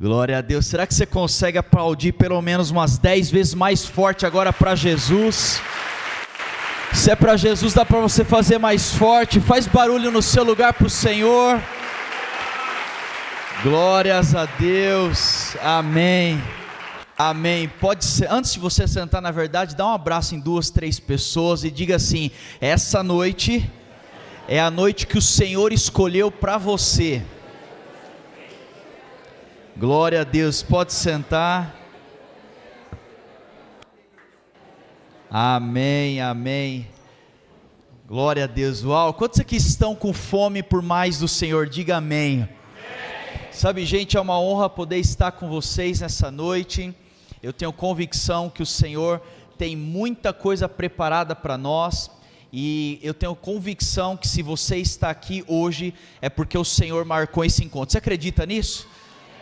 Glória a Deus. Será que você consegue aplaudir pelo menos umas 10 vezes mais forte agora para Jesus? Se é para Jesus, dá para você fazer mais forte. Faz barulho no seu lugar para o Senhor. Glórias a Deus. Amém. Amém. Pode ser, antes de você sentar, na verdade, dá um abraço em 2, 3 pessoas e diga assim: essa noite é a noite que o Senhor escolheu para você. Glória a Deus. Pode sentar. Amém, amém. Glória a Deus. Uau, quantos aqui estão com fome por mais do Senhor? Diga amém. Sabe, gente, é uma honra poder estar com vocês nessa noite. Eu tenho convicção que o Senhor tem muita coisa preparada para nós. E eu tenho convicção que se você está aqui hoje, é porque o Senhor marcou esse encontro. Você acredita nisso?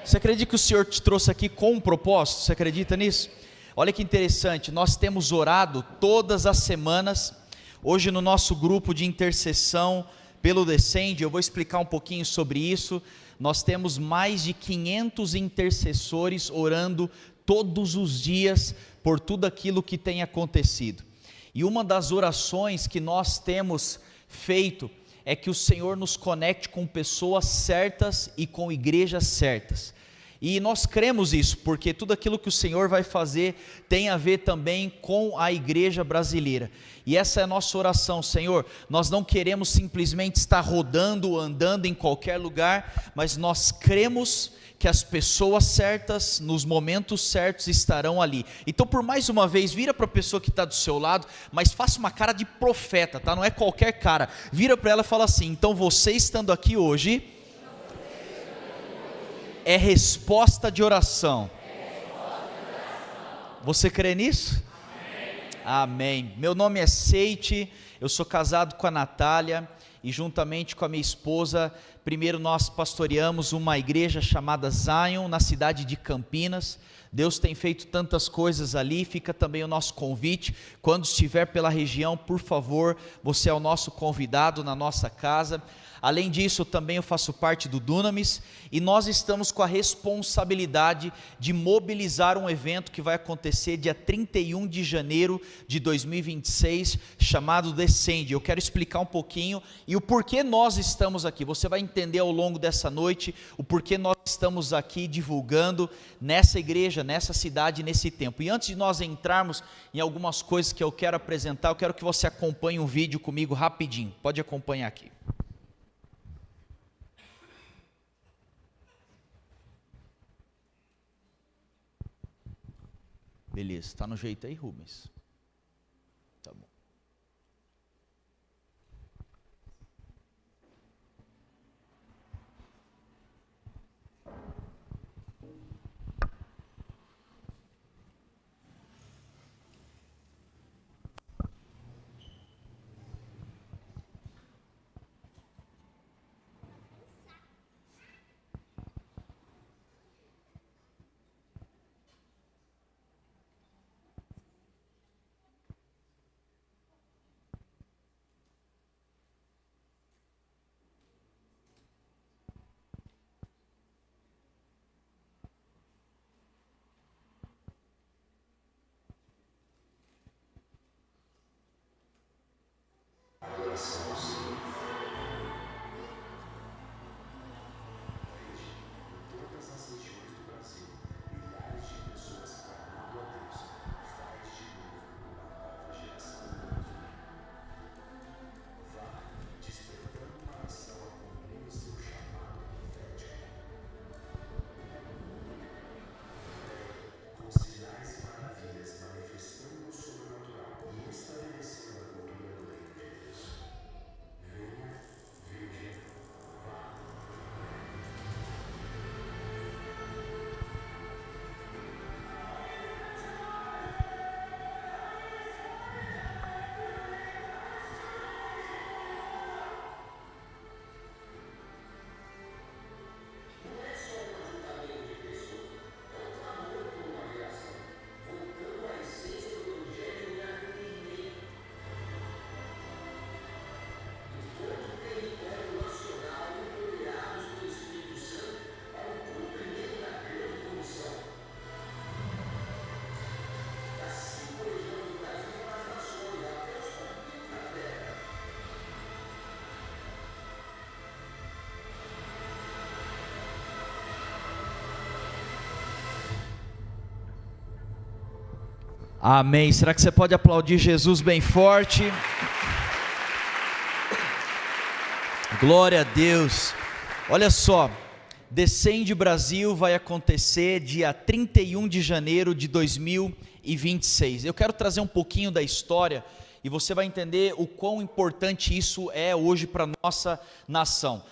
Você acredita que o Senhor te trouxe aqui com um propósito? Você acredita nisso? Olha que interessante, nós temos orado todas as semanas. Hoje no nosso grupo de intercessão pelo Descende, eu vou explicar um pouquinho sobre isso. Nós temos mais de 500 intercessores orando todos os dias por tudo aquilo que tem acontecido. E uma das orações que nós temos feito é que o Senhor nos conecte com pessoas certas e com igrejas certas. E nós cremos isso, porque tudo aquilo que o Senhor vai fazer tem a ver também com a igreja brasileira. E essa é a nossa oração: Senhor, nós não queremos simplesmente estar rodando, andando em qualquer lugar, mas nós cremos que as pessoas certas, nos momentos certos, estarão ali. Então, por mais uma vez, vira para a pessoa que está do seu lado, mas faça uma cara de profeta, tá? Não é qualquer cara. Vira para ela e fala assim: então você estando aqui hoje é resposta de oração. Você crê nisso? Amém. Meu nome é Seite, eu sou casado com a Natália e juntamente com a minha esposa, primeiro nós pastoreamos uma igreja chamada Zion na cidade de Campinas. Deus tem feito tantas coisas ali, fica também o nosso convite, quando estiver pela região, por favor, você é o nosso convidado na nossa casa. Além disso, também eu faço parte do Dunamis e nós estamos com a responsabilidade de mobilizar um evento que vai acontecer dia 31 de janeiro de 2026, chamado Descende. Eu quero explicar um pouquinho e o porquê nós estamos aqui. Você vai entender ao longo dessa noite o porquê nós estamos aqui divulgando nessa igreja, nessa cidade, nesse tempo. E antes de nós entrarmos em algumas coisas que eu quero apresentar, eu quero que você acompanhe um vídeo comigo rapidinho. Pode acompanhar aqui. Beleza, está no jeito aí, Rubens? Tá bom. Amém. Será que você pode aplaudir Jesus bem forte? Glória a Deus. Olha só, Descende Brasil vai acontecer dia 31 de janeiro de 2026. Eu quero trazer um pouquinho da história e você vai entender o quão importante isso é hoje para a nossa nação.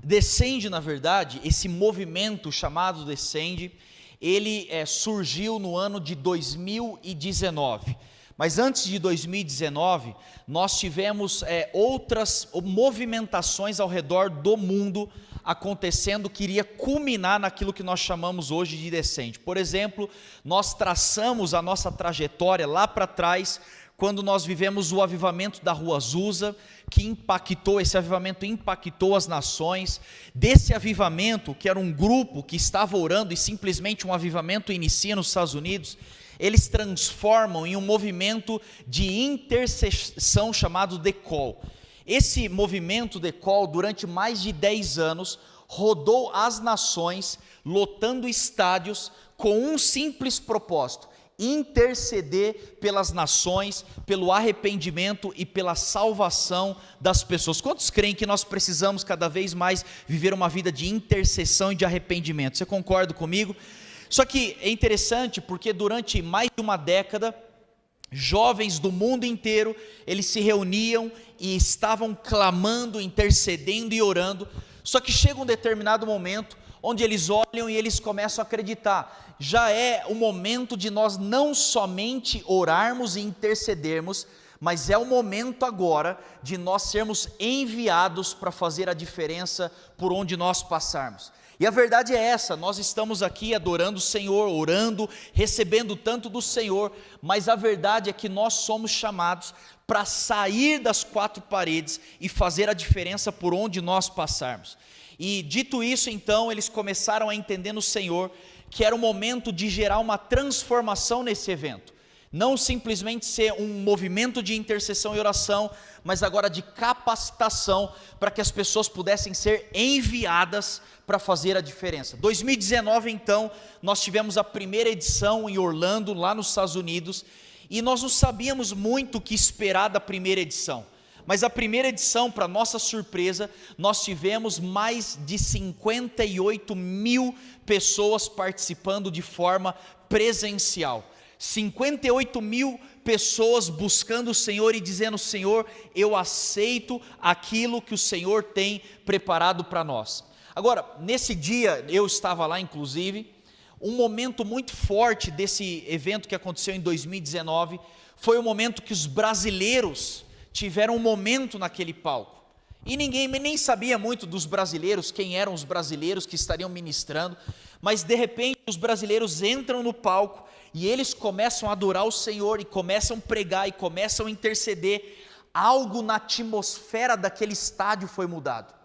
Descende, na verdade, esse movimento chamado Descende, ele surgiu no ano de 2019. Mas antes de 2019, nós tivemos outras movimentações ao redor do mundo acontecendo, que iria culminar naquilo que nós chamamos hoje de Descende. Por exemplo, nós traçamos a nossa trajetória lá para trás, quando nós vivemos o avivamento da Rua Azusa, esse avivamento impactou as nações. Desse avivamento, que era um grupo que estava orando e simplesmente um avivamento inicia nos Estados Unidos, eles transformam em um movimento de intercessão chamado DECOL. Esse movimento DECOL, durante mais de 10 anos, rodou as nações, lotando estádios, com um simples propósito: interceder pelas nações, pelo arrependimento e pela salvação das pessoas. Quantos creem que nós precisamos cada vez mais viver uma vida de intercessão e de arrependimento? Você concorda comigo? Só que é interessante porque durante mais de uma década, jovens do mundo inteiro, eles se reuniam e estavam clamando, intercedendo e orando. Só que chega um determinado momento onde eles olham e eles começam a acreditar: já é o momento de nós não somente orarmos e intercedermos, mas é o momento agora de nós sermos enviados para fazer a diferença por onde nós passarmos. E a verdade é essa: nós estamos aqui adorando o Senhor, orando, recebendo tanto do Senhor, mas a verdade é que nós somos chamados para sair das quatro paredes e fazer a diferença por onde nós passarmos. E dito isso, então, eles começaram a entender no Senhor que era o momento de gerar uma transformação nesse evento. Não simplesmente ser um movimento de intercessão e oração, mas agora de capacitação para que as pessoas pudessem ser enviadas para fazer a diferença. 2019, então, nós tivemos a primeira edição em Orlando, lá nos Estados Unidos, e nós não sabíamos muito o que esperar da primeira edição. Mas a primeira edição, para nossa surpresa, nós tivemos mais de 58 mil pessoas participando de forma presencial. 58 mil pessoas buscando o Senhor e dizendo: Senhor, eu aceito aquilo que o Senhor tem preparado para nós. Agora, nesse dia, eu estava lá inclusive, um momento muito forte desse evento que aconteceu em 2019, foi o momento que os brasileiros tiveram um momento naquele palco. E ninguém nem sabia muito dos brasileiros, quem eram os brasileiros que estariam ministrando, mas de repente os brasileiros entram no palco e eles começam a adorar o Senhor e começam a pregar e começam a interceder. Algo na atmosfera daquele estádio foi mudado.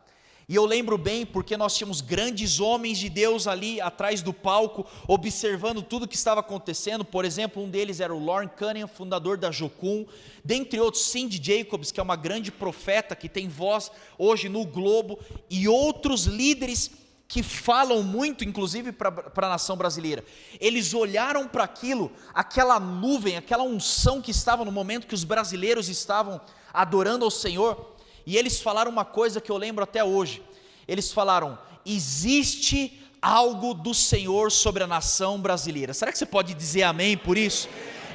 E eu lembro bem porque nós tínhamos grandes homens de Deus ali atrás do palco, observando tudo o que estava acontecendo. Por exemplo, um deles era o Loren Cunningham, fundador da Jocum, dentre outros, Cindy Jacobs, que é uma grande profeta, que tem voz hoje no globo, e outros líderes que falam muito, inclusive para a nação brasileira. Eles olharam para aquilo, aquela nuvem, aquela unção que estava no momento que os brasileiros estavam adorando ao Senhor, e eles falaram uma coisa que eu lembro até hoje. Eles falaram: existe algo do Senhor sobre a nação brasileira. Será que você pode dizer amém por isso?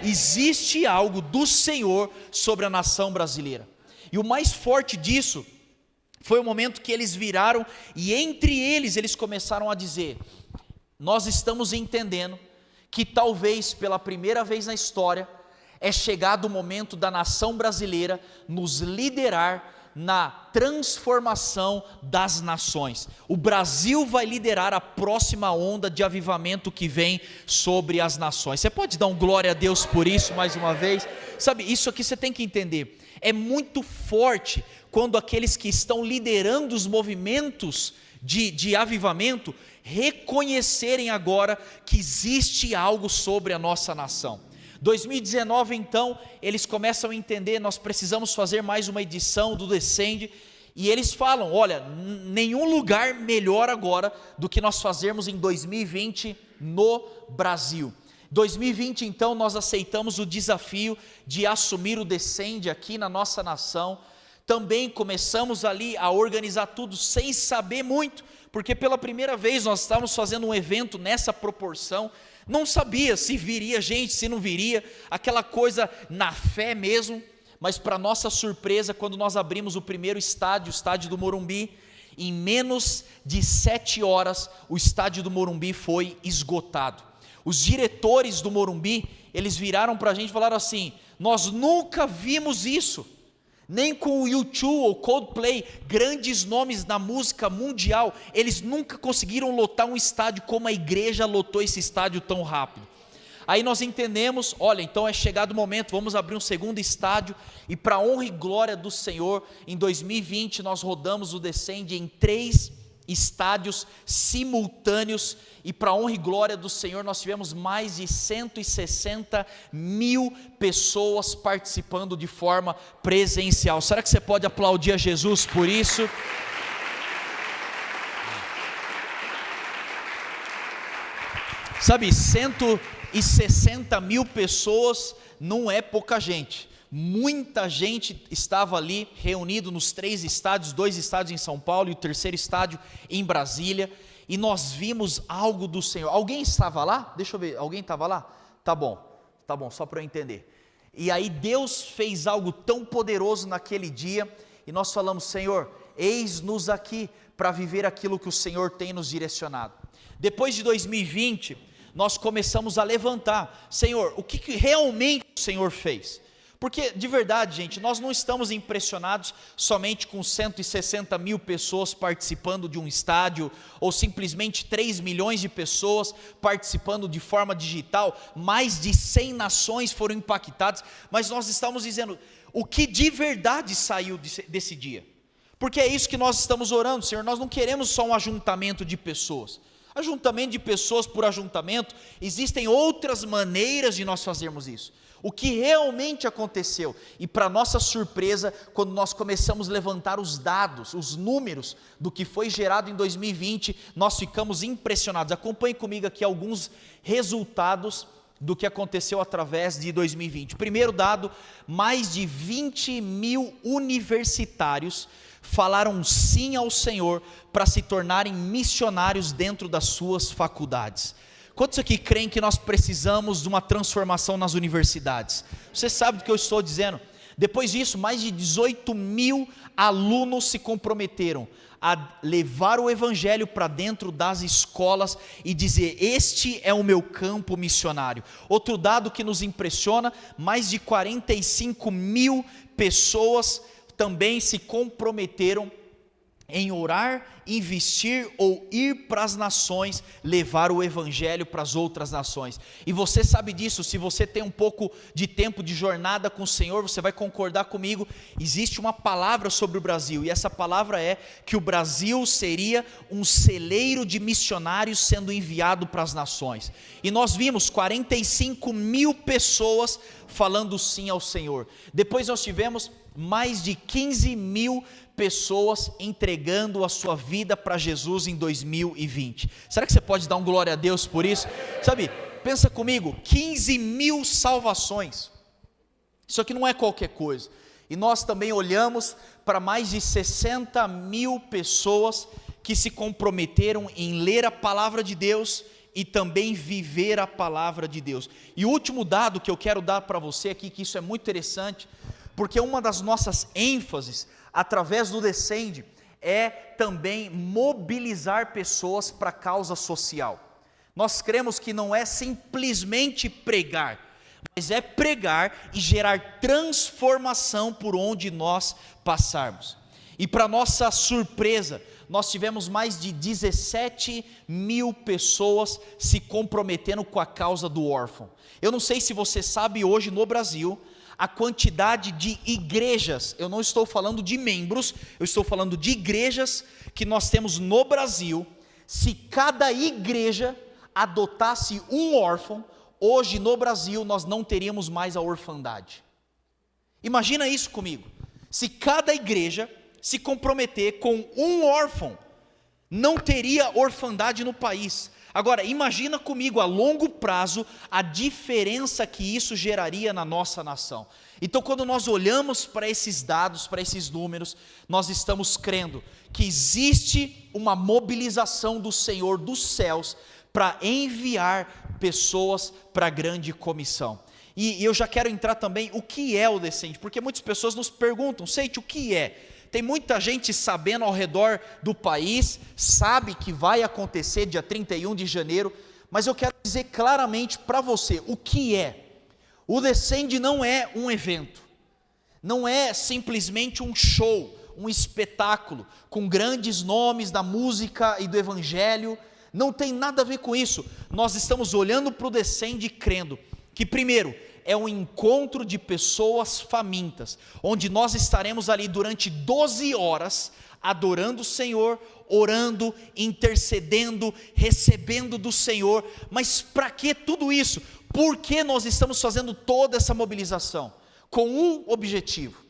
Existe algo do Senhor sobre a nação brasileira. E o mais forte disso foi o momento que eles viraram e entre eles começaram a dizer: nós estamos entendendo que talvez pela primeira vez na história é chegado o momento da nação brasileira nos liderar na transformação das nações. O Brasil vai liderar a próxima onda de avivamento que vem sobre as nações. Você pode dar um glória a Deus por isso mais uma vez? Sabe, isso aqui você tem que entender. É muito forte quando aqueles que estão liderando os movimentos de avivamento reconhecerem agora que existe algo sobre a nossa nação. 2019, então, eles começam a entender: nós precisamos fazer mais uma edição do Descende, e eles falam: olha, nenhum lugar melhor agora do que nós fazermos em 2020 no Brasil. 2020 então nós aceitamos o desafio de assumir o Descende aqui na nossa nação. Também começamos ali a organizar tudo sem saber muito, porque pela primeira vez nós estávamos fazendo um evento nessa proporção, não sabia se viria gente, se não viria, aquela coisa na fé mesmo. Mas para nossa surpresa, quando nós abrimos o primeiro estádio, o estádio do Morumbi, em menos de 7 horas, o estádio do Morumbi foi esgotado. Os diretores do Morumbi, eles viraram para a gente e falaram assim: nós nunca vimos isso, nem com o U2 ou Coldplay, grandes nomes na música mundial, eles nunca conseguiram lotar um estádio como a igreja lotou esse estádio tão rápido. Aí nós entendemos, olha, então é chegado o momento, vamos abrir um segundo estádio, e para a honra e glória do Senhor, em 2020 nós rodamos o Descende em 3 estádios simultâneos, e para a honra e glória do Senhor nós tivemos mais de 160 mil pessoas participando de forma presencial. Será que você pode aplaudir a Jesus por isso? Sabe, 160 mil pessoas não é pouca gente. Muita gente estava ali reunido nos 3 estádios, 2 estádios em São Paulo e o 3º estádio em Brasília, e nós vimos algo do Senhor. Alguém estava lá? Deixa eu ver, alguém estava lá? Tá bom, só para eu entender. E aí Deus fez algo tão poderoso naquele dia, e nós falamos: Senhor, eis-nos aqui para viver aquilo que o Senhor tem nos direcionado. Depois de 2020, nós começamos a levantar: Senhor, o que realmente o Senhor fez? Porque de verdade, gente, nós não estamos impressionados somente com 160 mil pessoas participando de um estádio, ou simplesmente 3 milhões de pessoas participando de forma digital, mais de 100 nações foram impactadas, mas nós estamos dizendo, o que de verdade saiu desse dia? Porque é isso que nós estamos orando: Senhor, nós não queremos só um ajuntamento de pessoas. Ajuntamento de pessoas por ajuntamento, existem outras maneiras de nós fazermos isso. O que realmente aconteceu, e para nossa surpresa, quando nós começamos a levantar os dados, os números do que foi gerado em 2020, nós ficamos impressionados. Acompanhe comigo aqui alguns resultados do que aconteceu através de 2020. Primeiro dado: mais de 20 mil universitários falaram sim ao Senhor para se tornarem missionários dentro das suas faculdades. Quantos aqui creem que nós precisamos de uma transformação nas universidades? Você sabe do que eu estou dizendo? Depois disso, mais de 18 mil alunos se comprometeram a levar o evangelho para dentro das escolas e dizer: este é o meu campo missionário. Outro dado que nos impressiona: mais de 45 mil pessoas também se comprometeram em orar, investir ou ir para as nações, levar o evangelho para as outras nações. E você sabe disso, se você tem um pouco de tempo de jornada com o Senhor, você vai concordar comigo, existe uma palavra sobre o Brasil, e essa palavra é que o Brasil seria um celeiro de missionários sendo enviado para as nações. E nós vimos 45 mil pessoas falando sim ao Senhor. Depois nós tivemos mais de 15 mil pessoas entregando a sua vida para Jesus em 2020. Será que você pode dar um glória a Deus por isso? Sabe, pensa comigo, 15 mil salvações, isso aqui não é qualquer coisa. E nós também olhamos para mais de 60 mil pessoas que se comprometeram em ler a palavra de Deus e também viver a palavra de Deus. E o último dado que eu quero dar para você aqui, que isso é muito interessante, porque uma das nossas ênfases através do Descende é também mobilizar pessoas para a causa social. Nós cremos que não é simplesmente pregar, mas é pregar e gerar transformação por onde nós passarmos. E para nossa surpresa, nós tivemos mais de 17 mil pessoas se comprometendo com a causa do órfão. Eu não sei se você sabe, hoje no Brasil, a quantidade de igrejas, eu não estou falando de membros, eu estou falando de igrejas que nós temos no Brasil. Se cada igreja adotasse um órfão, hoje no Brasil nós não teríamos mais a orfandade. Imagina isso comigo, se cada igreja se comprometer com um órfão, não teria orfandade no país. Agora, imagina comigo a longo prazo a diferença que isso geraria na nossa nação. Então, quando nós olhamos para esses dados, para esses números, nós estamos crendo que existe uma mobilização do Senhor dos céus para enviar pessoas para a grande comissão. E eu já quero entrar também o que é o Descende, porque muitas pessoas nos perguntam, Seite, o que é? Tem muita gente sabendo ao redor do país, sabe que vai acontecer dia 31 de janeiro, mas eu quero dizer claramente para você o que é. O Descende não é um evento, não é simplesmente um show, um espetáculo, com grandes nomes da música e do evangelho, não tem nada a ver com isso. Nós estamos olhando para o Descende e crendo que primeiro, é um encontro de pessoas famintas, onde nós estaremos ali durante 12 horas, adorando o Senhor, orando, intercedendo, recebendo do Senhor. Mas para que tudo isso? Por que nós estamos fazendo toda essa mobilização? Com um objetivo: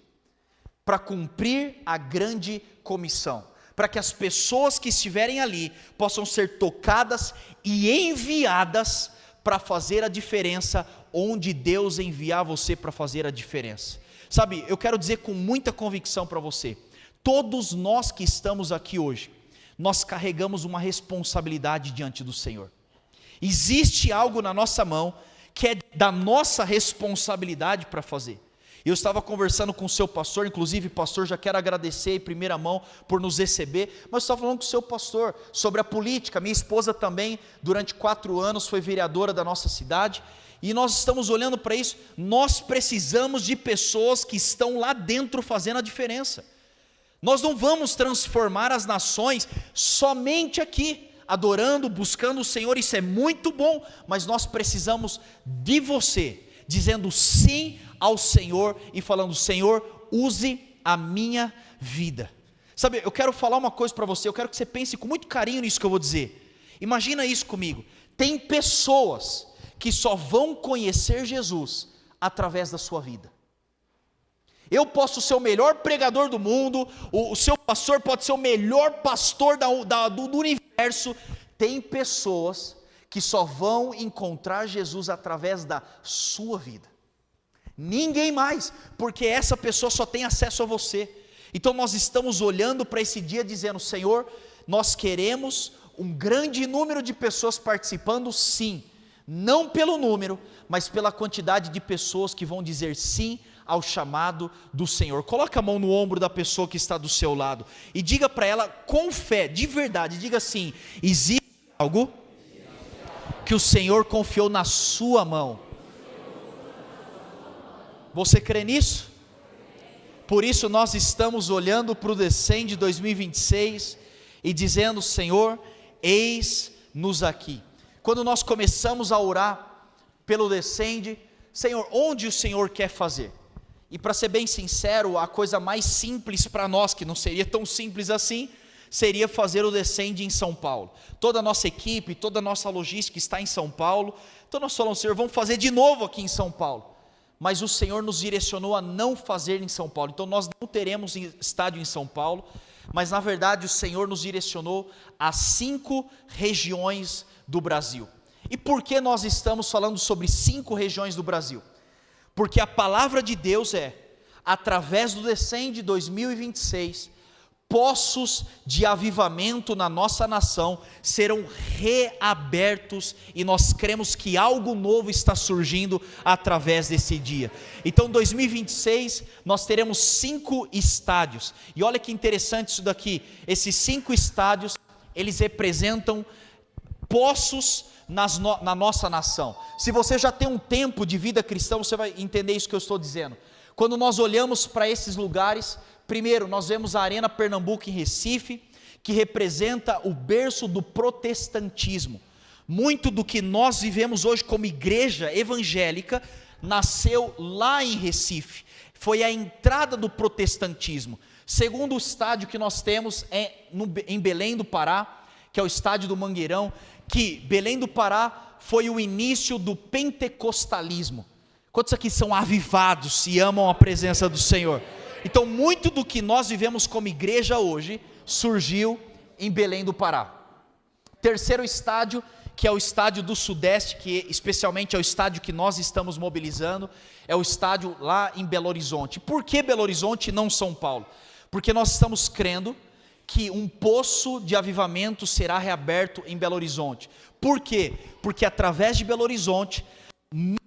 para cumprir a grande comissão, para que as pessoas que estiverem ali possam ser tocadas e enviadas para fazer a diferença onde Deus enviar você para fazer a diferença. Sabe, eu quero dizer com muita convicção para você, todos nós que estamos aqui hoje, nós carregamos uma responsabilidade diante do Senhor. Existe algo na nossa mão que é da nossa responsabilidade para fazer. Eu estava conversando com o seu pastor, inclusive pastor, já quero agradecer em primeira mão por nos receber, mas eu estava falando com o seu pastor sobre a política. Minha esposa também, durante 4 anos, foi vereadora da nossa cidade, e nós estamos olhando para isso. Nós precisamos de pessoas que estão lá dentro fazendo a diferença. Nós não vamos transformar as nações somente aqui, adorando, buscando o Senhor, isso é muito bom, mas nós precisamos de você, dizendo sim ao Senhor e falando: Senhor, use a minha vida. Sabe, eu quero falar uma coisa para você, eu quero que você pense com muito carinho nisso que eu vou dizer. Imagina isso comigo, tem pessoas que só vão conhecer Jesus através da sua vida. Eu posso ser o melhor pregador do mundo, o seu pastor pode ser o melhor pastor do universo. Tem pessoas que só vão encontrar Jesus através da sua vida. Ninguém mais, porque essa pessoa só tem acesso a você. Então nós estamos olhando para esse dia dizendo: Senhor, nós queremos um grande número de pessoas participando, sim, não pelo número, mas pela quantidade de pessoas que vão dizer sim ao chamado do Senhor. Coloca a mão no ombro da pessoa que está do seu lado e diga para ela com fé, de verdade, diga assim: existe algo que o Senhor confiou na sua mão. Você crê nisso? Por isso nós estamos olhando para o Descende 2026 e dizendo: Senhor, eis-nos aqui. Quando nós começamos a orar pelo Descende, Senhor, onde o Senhor quer fazer? E para ser bem sincero, a coisa mais simples para nós, que não seria tão simples assim, seria fazer o Descende em São Paulo. Toda a nossa equipe, toda a nossa logística está em São Paulo. Então nós falamos: Senhor, vamos fazer de novo aqui em São Paulo. Mas o Senhor nos direcionou a não fazer em São Paulo. Então nós não teremos estádio em São Paulo, mas na verdade o Senhor nos direcionou a 5 regiões do Brasil. E por que nós estamos falando sobre 5 regiões do Brasil? Porque a palavra de Deus é: através do Descende 2026, poços de avivamento na nossa nação serão reabertos, e nós cremos que algo novo está surgindo através desse dia. Então 2026 nós teremos 5 estádios, e olha que interessante isso daqui. Esses 5 estádios, eles representam poços na nossa nação. Se você já tem um tempo de vida cristã, você vai entender isso que eu estou dizendo. Quando nós olhamos para esses lugares, primeiro nós vemos a Arena Pernambuco em Recife, que representa o berço do protestantismo. Muito do que nós vivemos hoje como igreja evangélica nasceu lá em Recife, foi a entrada do protestantismo. Segundo estádio que nós temos em Belém do Pará, que é o estádio do Mangueirão, que Belém do Pará foi o início do pentecostalismo. Quantos aqui são avivados e amam a presença do Senhor? Então muito do que nós vivemos como igreja hoje surgiu em Belém do Pará. Terceiro estádio que é o estádio do Sudeste, que especialmente é o estádio que nós estamos mobilizando, é o estádio lá em Belo Horizonte. Por que Belo Horizonte e não São Paulo? Porque nós estamos crendo que um poço de avivamento será reaberto em Belo Horizonte. Por quê? Porque através de Belo Horizonte,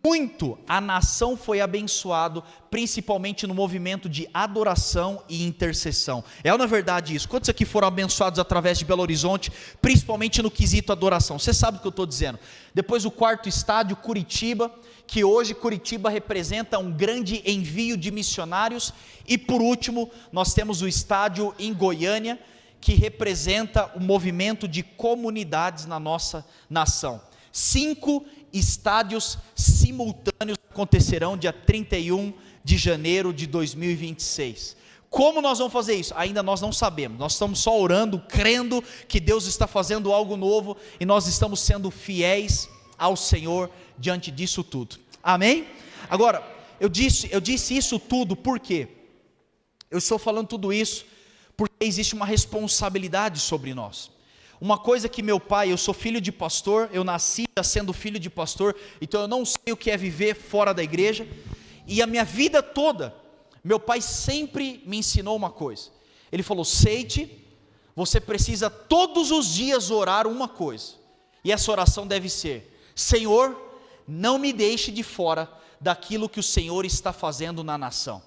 muito a nação foi abençoado, principalmente no movimento de adoração e intercessão. É ou não é verdade isso? Quantos aqui foram abençoados através de Belo Horizonte, principalmente no quesito adoração? Você sabe o que eu estou dizendo. Depois o quarto estádio, Curitiba, que hoje Curitiba representa um grande envio de missionários. E por último, nós temos o estádio em Goiânia, que representa o movimento de comunidades na nossa nação. 5 estádios simultâneos acontecerão dia 31 de janeiro de 2026. Como nós vamos fazer isso? Ainda nós não sabemos. Nós estamos só orando, crendo que Deus está fazendo algo novo e nós estamos sendo fiéis ao Senhor diante disso tudo. Amém? Agora, eu disse isso tudo por quê? Eu estou falando tudo isso porque existe uma responsabilidade sobre nós. Uma coisa que meu pai, eu sou filho de pastor, eu nasci já sendo filho de pastor, então eu não sei o que é viver fora da igreja, e a minha vida toda, meu pai sempre me ensinou uma coisa. Ele falou: Seide, você precisa todos os dias orar uma coisa, e essa oração deve ser: Senhor, não me deixe de fora daquilo que o Senhor está fazendo na nação.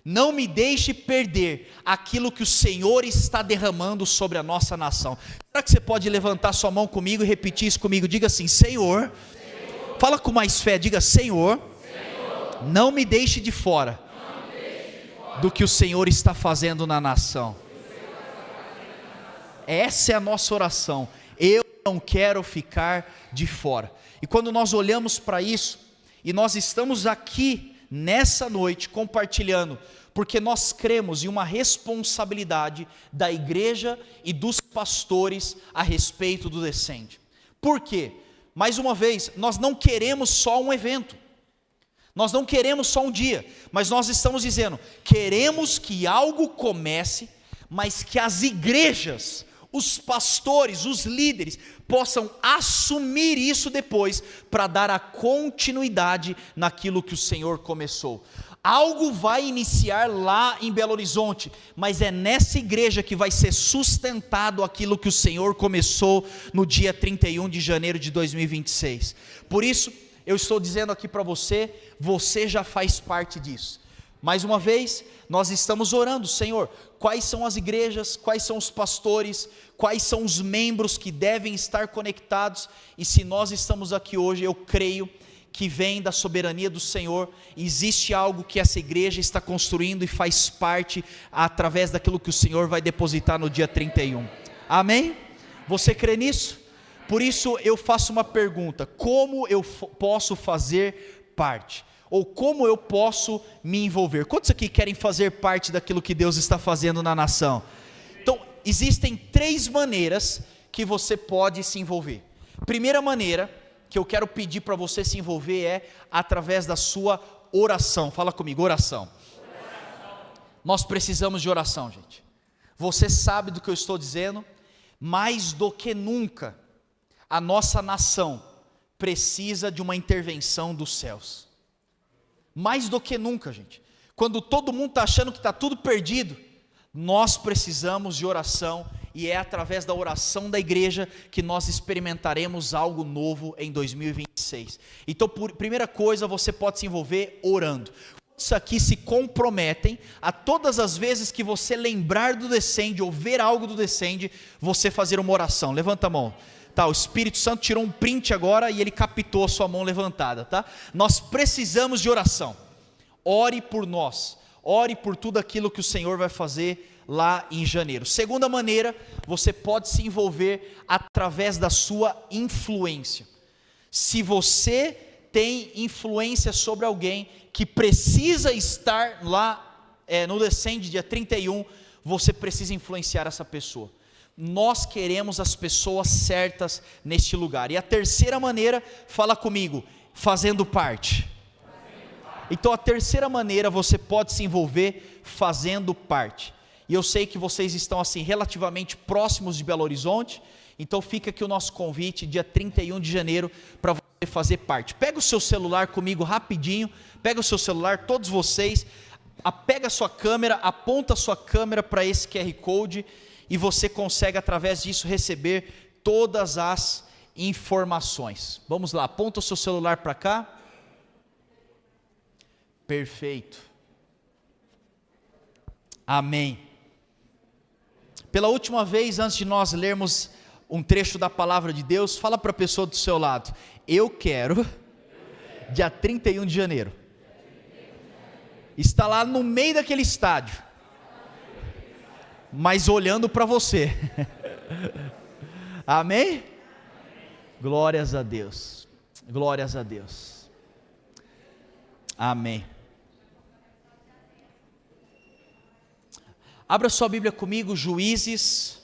Não me deixe perder aquilo que o Senhor está derramando sobre a nossa nação. Será que você pode levantar sua mão comigo e repetir isso comigo? Diga assim: Senhor, fala com mais fé, diga: Senhor, não me deixe de fora do que o Senhor está fazendo na nação. Essa é a nossa oração. Eu não quero ficar de fora. E quando nós olhamos para isso, e nós estamos aqui nessa noite compartilhando, porque nós cremos em uma responsabilidade da igreja e dos pastores a respeito do Descende. Por quê? Mais uma vez, nós não queremos só um evento, nós não queremos só um dia, mas nós estamos dizendo: queremos que algo comece, mas que as igrejas, os pastores, os líderes possam assumir isso depois, para dar a continuidade naquilo que o Senhor começou. Algo vai iniciar lá em Belo Horizonte, mas é nessa igreja que vai ser sustentado aquilo que o Senhor começou no dia 31 de janeiro de 2026. Por isso, eu estou dizendo aqui para você, você já faz parte disso. Mais uma vez, nós estamos orando: Senhor, quais são as igrejas, quais são os pastores, quais são os membros que devem estar conectados, e se nós estamos aqui hoje, eu creio que vem da soberania do Senhor, existe algo que essa igreja está construindo e faz parte através daquilo que o Senhor vai depositar no dia 31, amém? Você crê nisso? Por isso eu faço uma pergunta: como eu posso fazer parte? Ou como eu posso me envolver? Quantos aqui querem fazer parte daquilo que Deus está fazendo na nação? Então, existem 3 maneiras que você pode se envolver. Primeira maneira que eu quero pedir para você se envolver é através da sua oração. Fala comigo: oração. Nós precisamos de oração, gente. Você sabe do que eu estou dizendo? Mais do que nunca, a nossa nação precisa de uma intervenção dos céus. Mais do que nunca, gente. Quando todo mundo está achando que está tudo perdido, nós precisamos de oração, e é através da oração da igreja que nós experimentaremos algo novo em 2026. Então, primeira coisa, você pode se envolver orando. Isso aqui se comprometem a todas as vezes que você lembrar do Descende ou ver algo do Descende, você fazer uma oração. Levanta a mão. Tá, o Espírito Santo tirou um print agora e ele captou a sua mão levantada, tá? Nós precisamos de oração. Ore por nós, ore por tudo aquilo que o Senhor vai fazer lá em janeiro. Segunda maneira, você pode se envolver através da sua influência. Se você tem influência sobre alguém que precisa estar lá no Descende dia 31, você precisa influenciar essa pessoa. Nós queremos as pessoas certas neste lugar. E a terceira maneira, fala comigo: fazendo parte. Então a terceira maneira, você pode se envolver fazendo parte. E eu sei que vocês estão assim relativamente próximos de Belo Horizonte, Então fica aqui o nosso convite, dia 31 de janeiro, para você fazer parte. Pega o seu celular comigo rapidinho, pega o seu celular, todos vocês, pega a sua câmera, aponta a sua câmera para esse QR Code, e você consegue através disso receber todas as informações. Vamos lá, aponta o seu celular para cá. Perfeito. Amém. Pela última vez, antes de nós lermos um trecho da palavra de Deus, fala para a pessoa do seu lado: eu quero, dia 31 de janeiro, estar lá no meio daquele estádio, mas olhando para você. Amém? Glórias a Deus, glórias a Deus. Amém. Abra sua Bíblia comigo, Juízes,